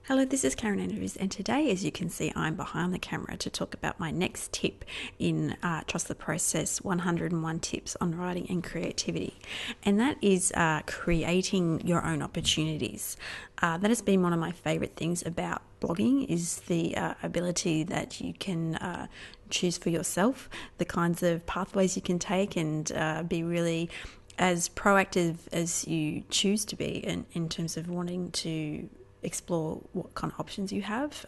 Hello, this is Karen Andrews, and today, as you can see, I'm behind the camera to talk about my next tip in Trust the Process 101 Tips on Writing and Creativity, and that is creating your own opportunities. That has been one of my favourite things about blogging, is the ability that you can choose for yourself, the kinds of pathways you can take, and be really as proactive as you choose to be in terms of wanting to explore what kind of options you have.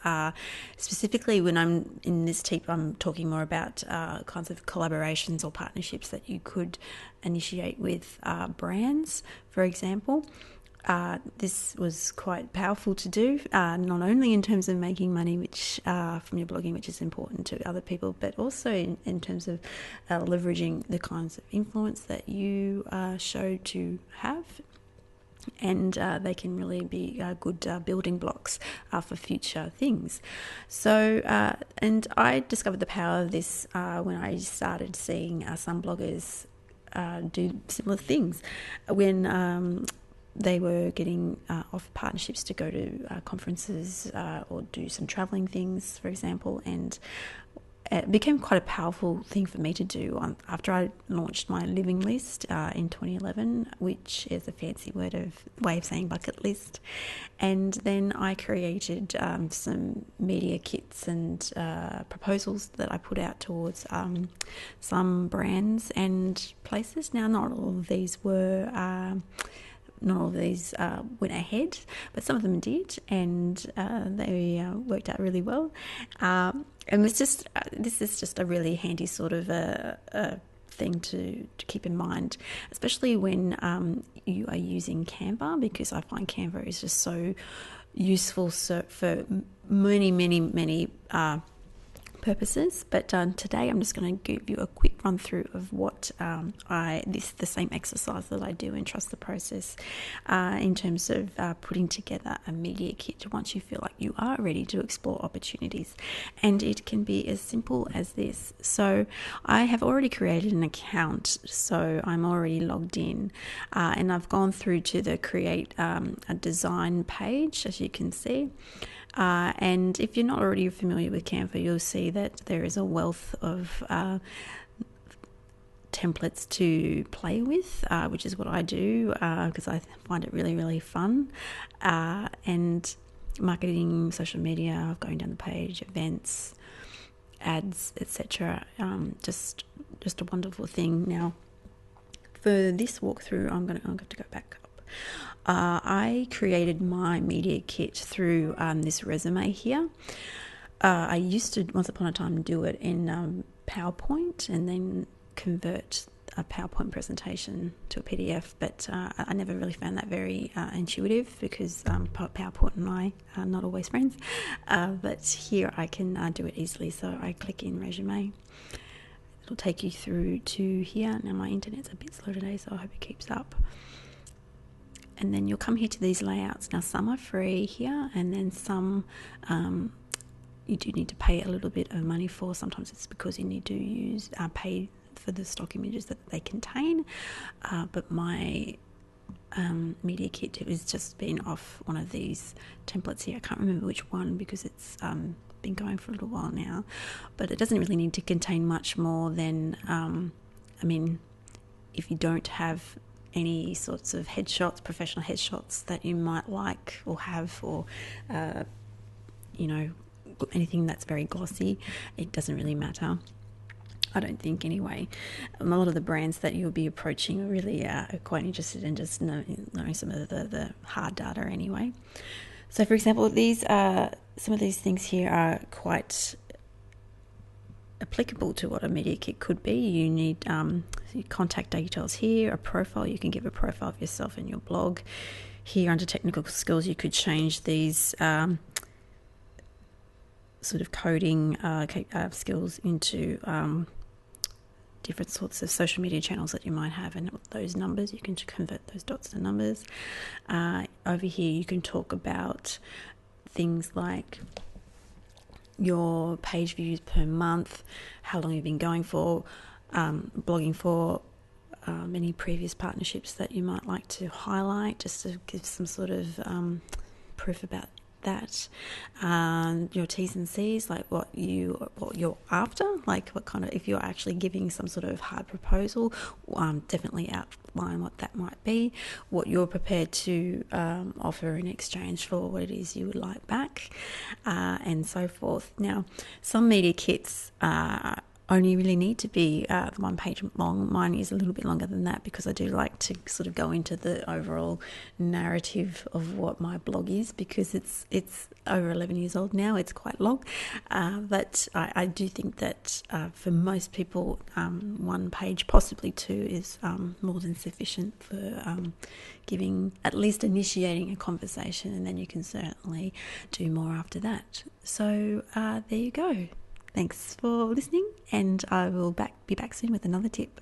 Specifically, when I'm in this tip, I'm talking more about kinds of collaborations or partnerships that you could initiate with brands, for example. This was quite powerful to do, not only in terms of making money, which from your blogging, which is important to other people, but also in terms of leveraging the kinds of influence that you show to have, and they can really be good building blocks for future things. So, and I discovered the power of this when I started seeing some bloggers do similar things. When they were getting off partnerships to go to conferences or do some traveling things, for example, and it became quite a powerful thing for me to do after I launched my living list in 2011, which is a fancy way of saying bucket list. And then I created some media kits and proposals that I put out towards some brands and places. Now, not all of these went ahead, but some of them did, and they worked out really well. And this is just a really handy sort of a thing to keep in mind, especially when you are using Canva, because I find Canva is just so useful for many purposes. But today I'm just going to give you a quick run through of what the same exercise that I do in Trust the Process in terms of putting together a media kit once you feel like you are ready to explore opportunities. And it can be as simple as this. So I have already created an account, so I'm already logged in, and I've gone through to the create a design page, as you can see. And if you're not already familiar with Canva, you'll see that there is a wealth of templates to play with, which is what I do because I find it really, really fun. And marketing, social media, going down the page, events, ads, etc. Just a wonderful thing. Now, for this walkthrough, I'm going to go back up. I created my media kit through this resume here. I used to, once upon a time, do it in PowerPoint and then convert a PowerPoint presentation to a PDF, but I never really found that very intuitive because PowerPoint and I are not always friends. But here I can do it easily, so I click in resume. It'll take you through to here. Now my internet's a bit slow today, so I hope it keeps up. And then you'll come here to these layouts. Now some are free here, and then some you do need to pay a little bit of money for. Sometimes it's because you need to pay for the stock images that they contain. But my media kit has just been off one of these templates here. I can't remember which one because it's been going for a little while now. But it doesn't really need to contain much more than, if you don't have any sorts of headshots, professional headshots that you might like or have, or anything that's very glossy, it doesn't really matter, I don't think, anyway. A lot of the brands that you'll be approaching are really quite interested in just knowing some of the hard data anyway. So for example, some of these things here are quite applicable to what a media kit could be. You need contact details here, a profile. You can give a profile of yourself in your blog. Here under technical skills, you could change these sort of coding skills into different sorts of social media channels that you might have, and those numbers, you can convert those dots to numbers. Over here you can talk about things like your page views per month, how long you've been going for, blogging for, any previous partnerships that you might like to highlight, just to give some sort of proof about that. Your T's and C's, like what you're after, like what kind of, if you're actually giving some sort of hard proposal, definitely outline what that might be, what you're prepared to offer in exchange for what it is you would like back, and so forth. Now, some media kits only really need to be the 1 page long. Mine is a little bit longer than that because I do like to sort of go into the overall narrative of what my blog is, because it's over 11 years old now. It's quite long, but I do think that for most people, 1 page, possibly 2, is more than sufficient for giving, at least initiating a conversation, and then you can certainly do more after that. So there you go. Thanks for listening, and I will be back soon with another tip.